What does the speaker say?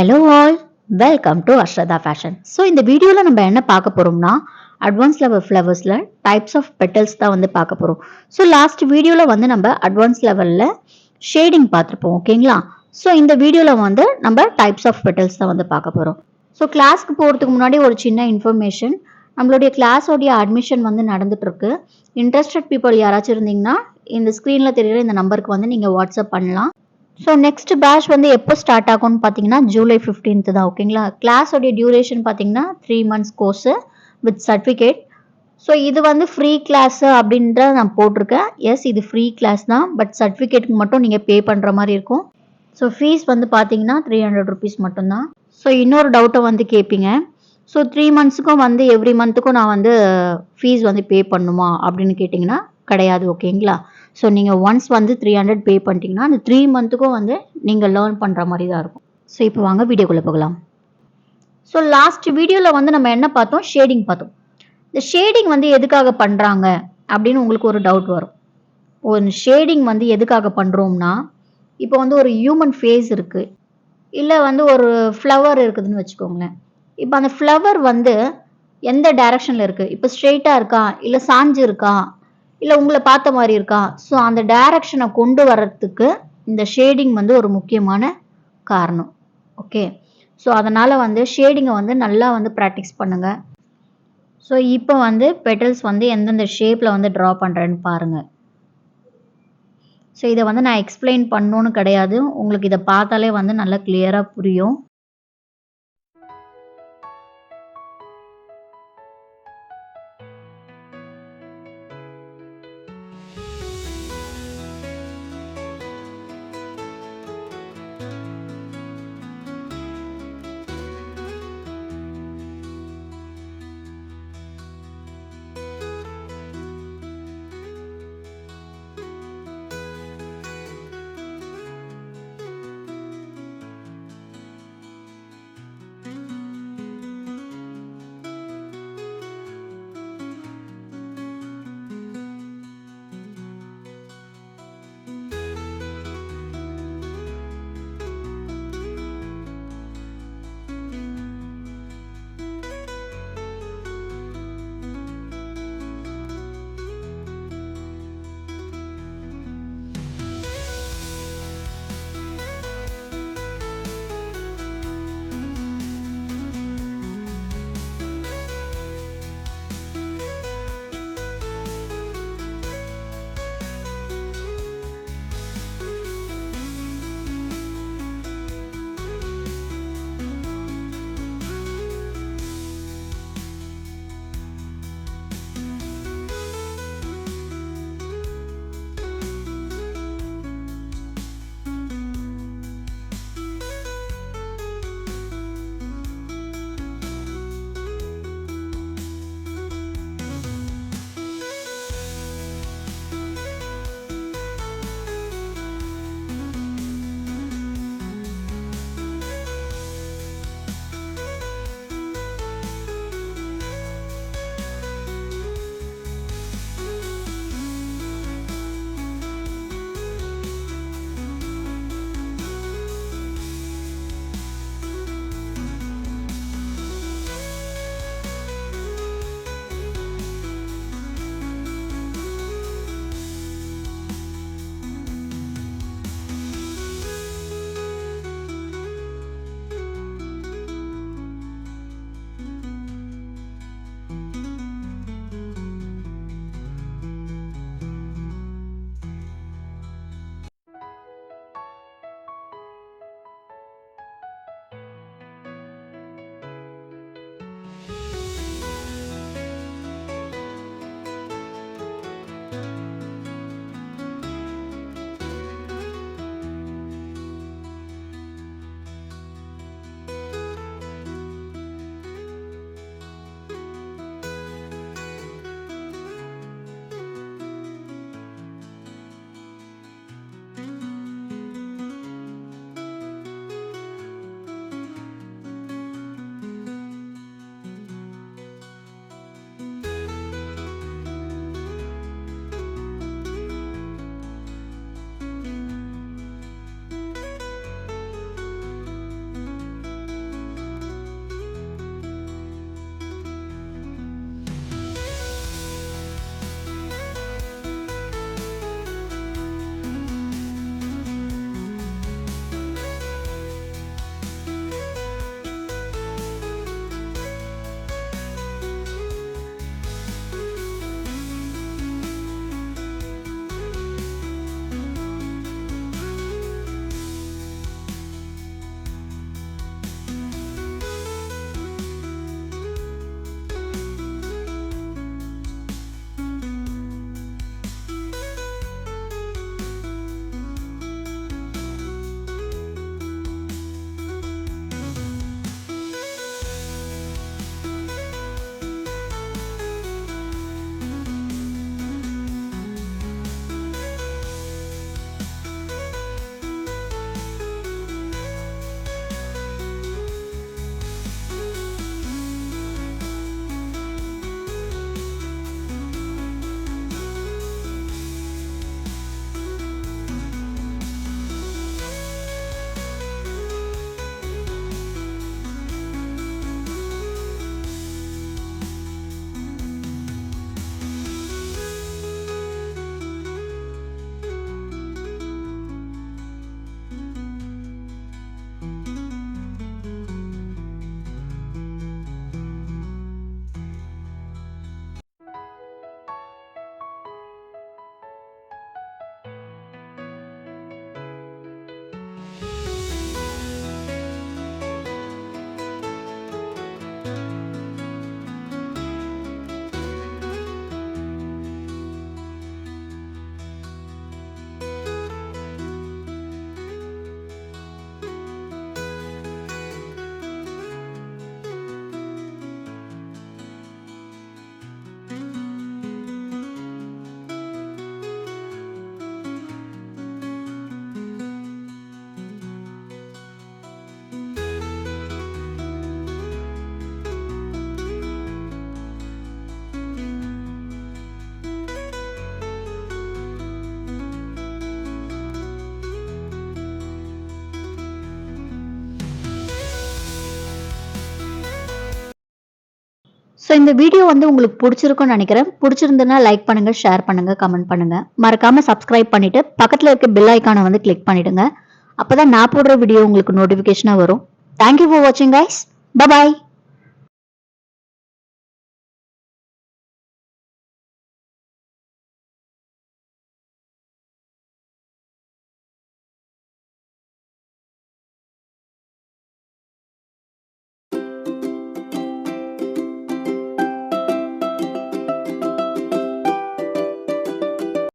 Hello all, welcome to Ashrada Fashion. So இந்த வீடியோவில் நம்ம என்ன பார்க்க போகிறோம்னா அட்வான்ஸ் லெவல் ஃப்ளவர்ஸில் டைப்ஸ் ஆஃப் பெட்டல்ஸ் தான் வந்து பார்க்க போகிறோம். ஸோ லாஸ்ட் வீடியோவில் வந்து நம்ம அட்வான்ஸ் லெவலில் ஷேடிங் பார்த்துருப்போம், ஓகேங்களா? ஸோ இந்த வீடியோவில் வந்து நம்ம டைப்ஸ் ஆஃப் பெட்டல்ஸ் தான் வந்து பார்க்க போகிறோம். ஸோ கிளாஸ்க்கு போகிறதுக்கு முன்னாடி ஒரு சின்ன இன்ஃபர்மேஷன், நம்மளுடைய கிளாஸோடைய அட்மிஷன் வந்து நடந்துட்டுருக்கு. இன்ட்ரெஸ்டட் பீப்புள் யாராச்சும் இருந்தீங்கன்னா இந்த ஸ்க்ரீனில் தெரியுற இந்த நம்பருக்கு வந்து நீங்கள் வாட்ஸ்அப் பண்ணலாம். ஸோ நெக்ஸ்ட் பேட்ச் வந்து எப்போ ஸ்டார்ட் ஆகும்னு பார்த்தீங்கன்னா ஜூலை 15th தான், ஓகேங்களா? கிளாஸோடைய டியூரேஷன் பார்த்தீங்கன்னா 3 months course with certificate. So இது வந்து ஃப்ரீ கிளாஸு அப்படின்ற நான் போட்டிருக்கேன். எஸ், இது ஃப்ரீ கிளாஸ் தான், பட் சர்டிஃபிகேட்டுக்கு மட்டும் நீங்கள் பே பண்ணுற மாதிரி இருக்கும். ஸோ ஃபீஸ் வந்து பார்த்தீங்கன்னா 300 rupees மட்டும்தான். ஸோ இன்னொரு டவுட்டை வந்து கேட்பீங்க, ஸோ 3 monthsக்கும் வந்து எவ்ரி மந்த்துக்கும் நான் வந்து ஃபீஸ் வந்து பே பண்ணுமா அப்படின்னு கேட்டிங்கன்னா கிடையாது, ஓகேங்களா? ஸோ நீங்கள் ஒன்ஸ் வந்து 300 பே பண்ணிட்டீங்கன்னா அந்த 3 monthக்கும் வந்து நீங்கள் லேர்ன் பண்ணுற மாதிரி தான் இருக்கும். ஸோ இப்போ வாங்க வீடியோக்குள்ளே போகலாம். ஸோ லாஸ்ட் வீடியோவில் வந்து நம்ம என்ன பார்த்தோம்? ஷேடிங் பார்த்தோம். இந்த ஷேடிங் வந்து எதுக்காக பண்ணுறாங்க அப்படின்னு உங்களுக்கு ஒரு டவுட் வரும். ஒரு ஷேடிங் வந்து எதுக்காக பண்ணுறோம்னா, இப்போ வந்து ஒரு ஹியூமன் ஃபேஸ் இருக்குது, இல்லை வந்து ஒரு ஃப்ளவர் இருக்குதுன்னு வச்சுக்கோங்களேன். இப்போ அந்த ஃப்ளவர் வந்து எந்த டைரக்ஷனில் இருக்குது, இப்போ ஸ்ட்ரெயிட்டாக இருக்கா, இல்லை சாஞ்சு இருக்கா, இல்லை உங்களை பார்த்த மாதிரி இருக்கா? ஸோ அந்த டைரக்ஷனை கொண்டு வர்றதுக்கு இந்த ஷேடிங் வந்து ஒரு முக்கியமான காரணம். ஓகே, ஸோ அதனால் வந்து ஷேடிங்கை வந்து நல்லா வந்து ப்ராக்டிஸ் பண்ணுங்கள். ஸோ இப்போ வந்து பெட்டல்ஸ் வந்து எந்தெந்த ஷேப்பில் வந்து ட்ரா பண்ணுறேன்னு பாருங்கள். ஸோ இதை வந்து நான் எக்ஸ்பிளைன் பண்ணணுன்னு கிடையாது, உங்களுக்கு இதை பார்த்தாலே வந்து நல்லா கிளியராக புரியும். இந்த வீடியோ வந்து உங்களுக்கு பிடிச்சிருக்கும்னு நினைக்கிறேன். பிடிச்சிருந்ததுன்னா லைக் பண்ணுங்க, ஷேர் பண்ணுங்க, கமெண்ட் பண்ணுங்க. மறக்காம சப்ஸ்கிரைப் பண்ணிட்டு பக்கத்துல இருக்க பெல் ஐகானை வந்து கிளிக் பண்ணிடுங்க. அப்பதான் நான் போடுற வீடியோ உங்களுக்கு நோட்டிபிகேஷனா வரும். தேங்க்யூ ஃபார் வாட்சிங் கைஸ். பை.